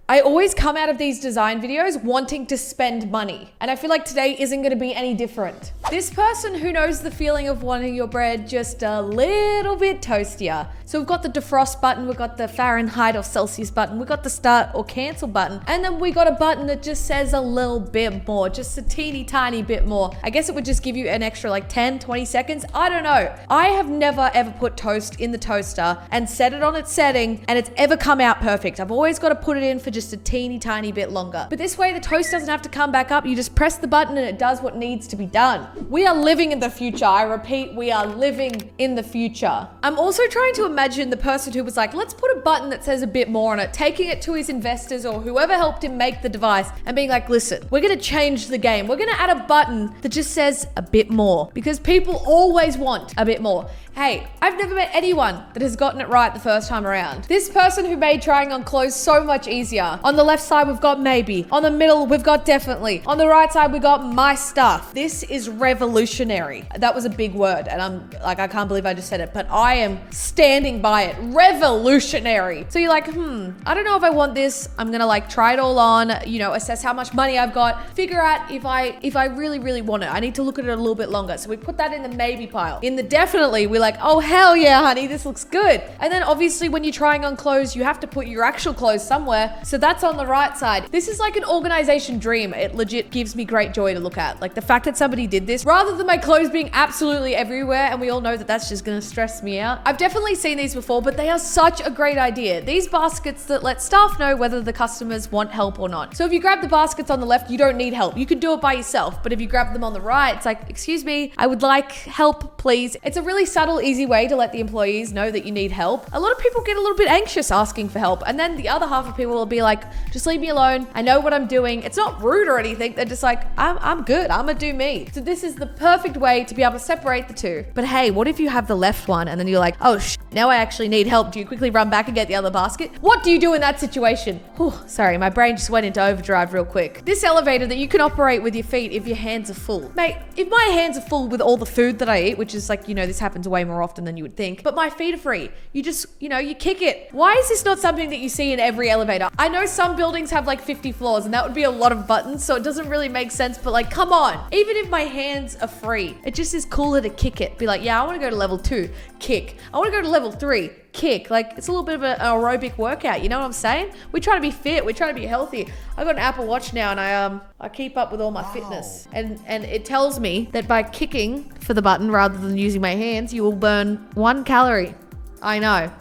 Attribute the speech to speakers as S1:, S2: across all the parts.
S1: I always come out of these design videos wanting to spend money. And I feel like today isn't gonna be any different. This person who knows the feeling of wanting your bread just a little bit toastier. So we've got the defrost button, we've got the Fahrenheit or Celsius button, we've got the start or cancel button, and then we got a button that just says a little bit more, just a teeny tiny bit more. I guess it would just give you an extra like 10, 20 seconds. I don't know. I have never ever put toast in the toaster and set it on its setting and it's ever come out perfect. I've always got to put it in for just a teeny tiny bit longer. But this way the toast doesn't have to come back up. You just press the button and it does what needs to be done. We are living in the future. I repeat, we are living in the future. I'm also trying to imagine the person who was like, let's put a button that says a bit more on it, taking it to his investors or whoever helped him make the device and being like, listen, we're going to change the game. We're going to add a button that just says a bit more because people always want a bit more. Hey, I've never met anyone that has gotten it right the first time around. This person who made trying on clothes so much easier. On the left side, we've got maybe. On the middle, we've got definitely. On the right side, we got my stuff. This is revolutionary. That was a big word. And I'm like, I can't believe I just said it, but I am standing by it. Revolutionary. So you're like, I don't know if I want this. I'm going to like try it all on, assess how much money I've got, figure out if I really, really want it. I need to look at it a little bit longer. So we put that in the maybe pile. In the definitely, we're like, oh, hell yeah, honey, this looks good. And then obviously when you're trying on clothes, you have to put your actual clothes somewhere. So that's on the right side. This is like an organization dream. It legit gives me great joy to look at. Like the fact that somebody did this rather than my clothes being absolutely everywhere. And we all know that that's just going to stress me out. I've definitely seen these before, but they are such a great idea. These baskets that let staff know whether the customers want help or not. So if you grab the baskets on the left, you don't need help. You can do it by yourself. But if you grab them on the right, it's like, excuse me, I would like help, please. It's a really subtle, easy way to let the employees know that you need help. A lot of people get a little bit anxious asking for help. And then the other half of people will be like, just leave me alone. I know what I'm doing. It's not rude or anything. They're just like, I'm good. I'm gonna do me. So this is the perfect way to be able to separate the two. But hey, what if you have the left one and then you're like, oh, now I actually need help. Do you quickly run back and get the other basket? What do you do in that situation? Whew, sorry, my brain just went into overdrive real quick. This elevator that you can operate with your feet if your hands are full. Mate, if my hands are full with all the food that I eat, which is like, this happens way more often than you would think, but my feet are free. You just, you kick it. Why is this not something that you see in every elevator? I know some buildings have like 50 floors and that would be a lot of buttons, so it doesn't really make sense, but like, come on. Even if my hands are free, it just is cooler to kick it. Be like, yeah, I want to go to level 2, kick. I want to go to level 3, kick. Like, it's a little bit of an aerobic workout, you know what I'm saying? We try to be fit, we try to be healthy. I got an Apple Watch now and I keep up with all my fitness. And it tells me that by kicking for the button rather than using my hands, you will burn 1 calorie. I know.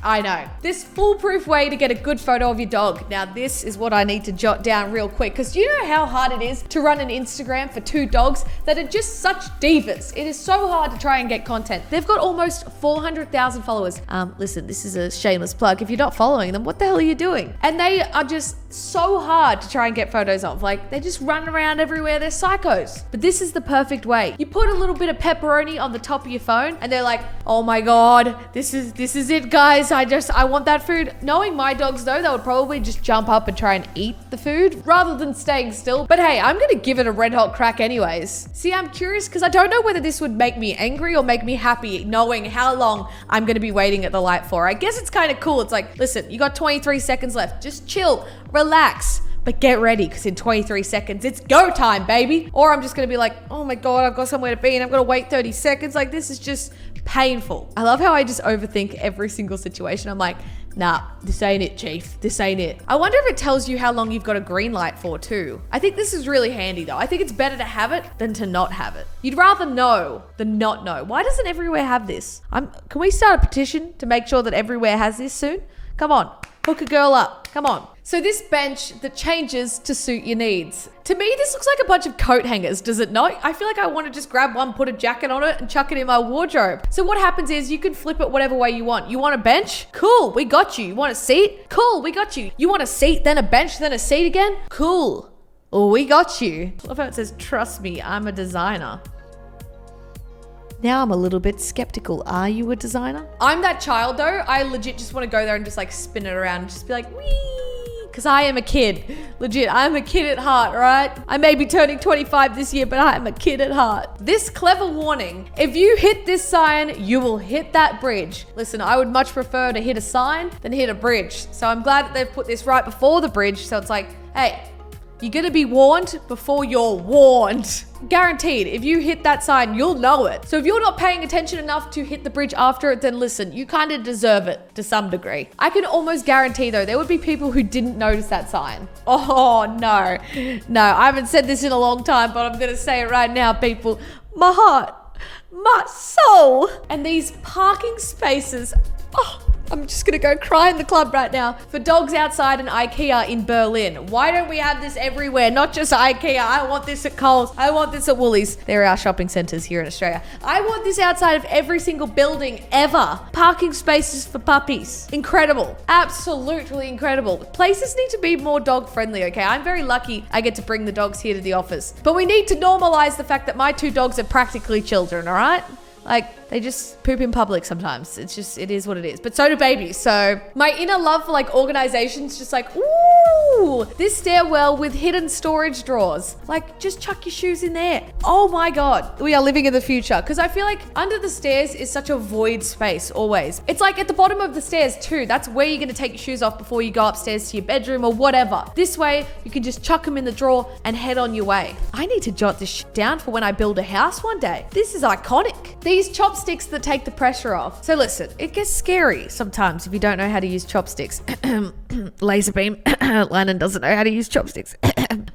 S1: I know. This foolproof way to get a good photo of your dog. Now, this is what I need to jot down real quick because do you know how hard it is to run an Instagram for 2 dogs that are just such divas? It is so hard to try and get content. They've got almost 400,000 followers. Listen, this is a shameless plug. If you're not following them, what the hell are you doing? And they are just so hard to try and get photos of. Like, they just run around everywhere. They're psychos. But this is the perfect way. You put a little bit of pepperoni on the top of your phone and they're like, oh my God, this is it, guys. I want that food. Knowing my dogs though, they would probably just jump up and try and eat the food rather than staying still. But hey, I'm gonna give it a red hot crack anyways. See, I'm curious because I don't know whether this would make me angry or make me happy knowing how long I'm gonna be waiting at the light for. I guess it's kind of cool. It's like, listen, you got 23 seconds left. Just chill, relax. But get ready because in 23 seconds, it's go time, baby. Or I'm just going to be like, oh my God, I've got somewhere to be and I'm going to wait 30 seconds. Like, this is just painful. I love how I just overthink every single situation. I'm like, nah, this ain't it, chief. This ain't it. I wonder if it tells you how long you've got a green light for too. I think this is really handy though. I think it's better to have it than to not have it. You'd rather know than not know. Why doesn't everywhere have this? Can we start a petition to make sure that everywhere has this soon? Come on, hook a girl up. Come on. So this bench that changes to suit your needs. To me, this looks like a bunch of coat hangers, does it not? I feel like I want to just grab one, put a jacket on it and chuck it in my wardrobe. So what happens is you can flip it whatever way you want. You want a bench? Cool, we got you. You want a seat? Cool, we got you. You want a seat, then a bench, then a seat again? Cool, we got you. I love how it says, trust me, I'm a designer. Now I'm a little bit skeptical. Are you a designer? I'm that child though. I legit just want to go there and just like spin it around and just be like, wee. Because I am a kid. Legit, I'm a kid at heart, right? I may be turning 25 this year, but I'm a kid at heart. This clever warning, if you hit this sign, you will hit that bridge. Listen, I would much prefer to hit a sign than hit a bridge. So I'm glad that they've put this right before the bridge. So it's like, hey, you're gonna be warned before you're warned. Guaranteed, if you hit that sign, you'll know it. So if you're not paying attention enough to hit the bridge after it, then listen, you kind of deserve it to some degree. I can almost guarantee though, there would be people who didn't notice that sign. Oh no, I haven't said this in a long time, but I'm gonna say it right now, people. My heart, my soul. And these parking spaces, oh, I'm just gonna go cry in the club right now. For dogs outside an IKEA in Berlin. Why don't we have this everywhere? Not just IKEA. I want this at Coles. I want this at Woolies. There are our shopping centers here in Australia. I want this outside of every single building ever. Parking spaces for puppies. Incredible. Absolutely incredible. Places need to be more dog friendly, okay? I'm very lucky I get to bring the dogs here to the office. But we need to normalize the fact that my 2 dogs are practically children, all right? Like, they just poop in public sometimes. It's just, it is what it is. But so do babies. So my inner love for like organization's just like, ooh, this stairwell with hidden storage drawers. Like, just chuck your shoes in there. Oh my God, we are living in the future. Because I feel like under the stairs is such a void space always. It's like at the bottom of the stairs too. That's where you're gonna take your shoes off before you go upstairs to your bedroom or whatever. This way, you can just chuck them in the drawer and head on your way. I need to jot this shit down for when I build a house one day. This is iconic. These chopsticks that take the pressure off. So listen, it gets scary sometimes if you don't know how to use chopsticks. Laser beam. Lennon doesn't know how to use chopsticks.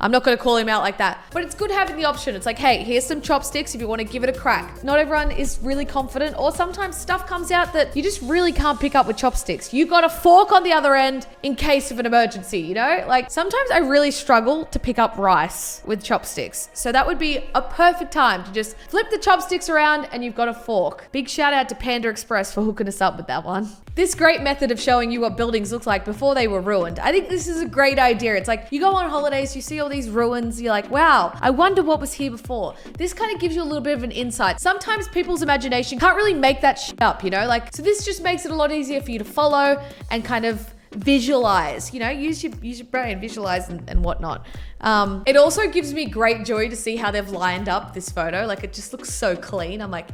S1: I'm not going to call him out like that, but it's good having the option. It's like, hey, here's some chopsticks if you want to give it a crack. Not everyone is really confident, or sometimes stuff comes out that you just really can't pick up with chopsticks. You got a fork on the other end in case of an emergency, you know? Like sometimes I really struggle to pick up rice with chopsticks. So that would be a perfect time to just flip the chopsticks around and you've got a fork. Big shout out to Panda Express for hooking us up with that one. This great method of showing you what buildings look like before they were ruined. I think this is a great idea. It's like you go on holidays, you see all these ruins, you're like, wow, I wonder what was here before. This kind of gives you a little bit of an insight. Sometimes people's imagination can't really make that shit up, you know? Like, so this just makes it a lot easier for you to follow and kind of visualize, you know, use your brain, visualize and whatnot. It also gives me great joy to see how they've lined up this photo. Like it just looks so clean. I'm like,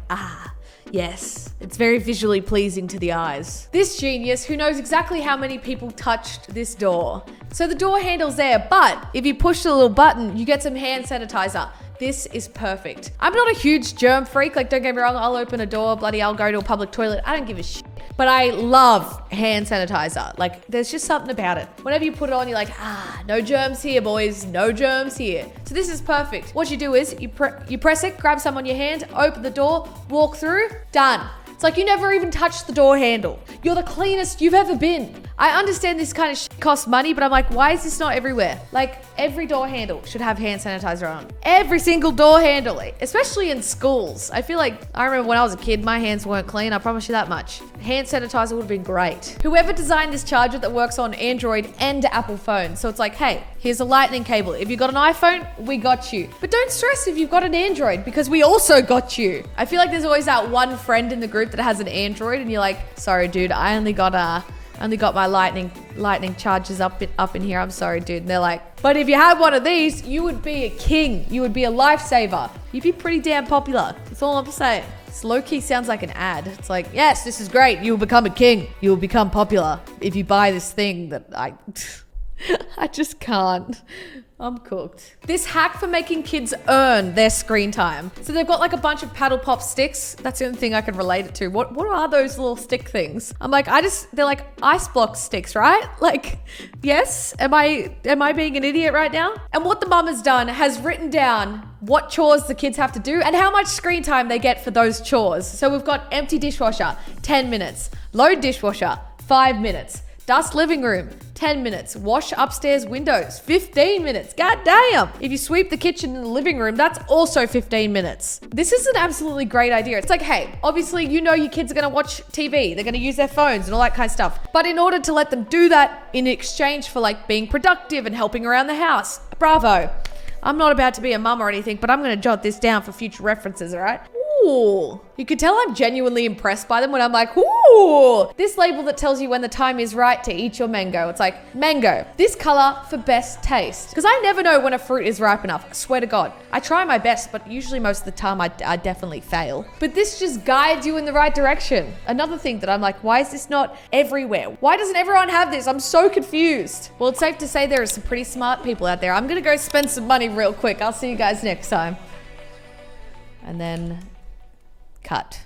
S1: yes, it's very visually pleasing to the eyes. This genius who knows exactly how many people touched this door. So the door handle's there, but if you push the little button, you get some hand sanitizer. This is perfect. I'm not a huge germ freak. Like, don't get me wrong, I'll open a door, I'll go to a public toilet. I don't give a shit. But I love hand sanitizer. Like, there's just something about it. Whenever you put it on, you're like, no germs here, boys. No germs here. So this is perfect. What you do is you press it, grab some on your hand, open the door, walk through, done. It's like you never even touched the door handle. You're the cleanest you've ever been. I understand this kind of shit costs money, but I'm like, why is this not everywhere? Like, every door handle should have hand sanitizer on. Every single door handle, especially in schools. I feel like, I remember when I was a kid, my hands weren't clean, I promise you that much. Hand sanitizer would have been great. Whoever designed this charger that works on Android and Apple phones. So it's like, hey, here's a lightning cable. If you've got an iPhone, we got you. But don't stress if you've got an Android because we also got you. I feel like there's always that one friend in the group that has an Android and you're like, sorry dude, I only got my lightning chargers up in here. I'm sorry, dude. And they're like, but if you had one of these, you would be a king. You would be a lifesaver. You'd be pretty damn popular. That's all I'm saying. This low-key sounds like an ad. It's like, yes, this is great. You will become a king. You will become popular if you buy this thing that I just can't. I'm cooked. This hack for making kids earn their screen time. So they've got like a bunch of paddle pop sticks. That's the only thing I can relate it to. What are those little stick things? I'm like, they're like ice block sticks, right? Like, yes. Am I being an idiot right now? And what the mum has done has written down what chores the kids have to do and how much screen time they get for those chores. So we've got empty dishwasher, 10 minutes. Load dishwasher, 5 minutes. Dust living room, 10 minutes. Wash upstairs windows, 15 minutes. God damn. If you sweep the kitchen and the living room, that's also 15 minutes. This is an absolutely great idea. It's like, hey, obviously you know your kids are gonna watch TV. They're gonna use their phones and all that kind of stuff. But in order to let them do that in exchange for like being productive and helping around the house, bravo. I'm not about to be a mum or anything, but I'm gonna jot this down for future references, all right? ooh. You could tell I'm genuinely impressed by them when I'm like, ooh. This label that tells you when the time is right to eat your mango. It's like, mango, this color for best taste. Because I never know when a fruit is ripe enough. I swear to God. I try my best, but usually most of the time I definitely fail. But this just guides you in the right direction. Another thing that I'm like, why is this not everywhere? Why doesn't everyone have this? I'm so confused. Well, it's safe to say there are some pretty smart people out there. I'm gonna go spend some money real quick. I'll see you guys next time. And then cut.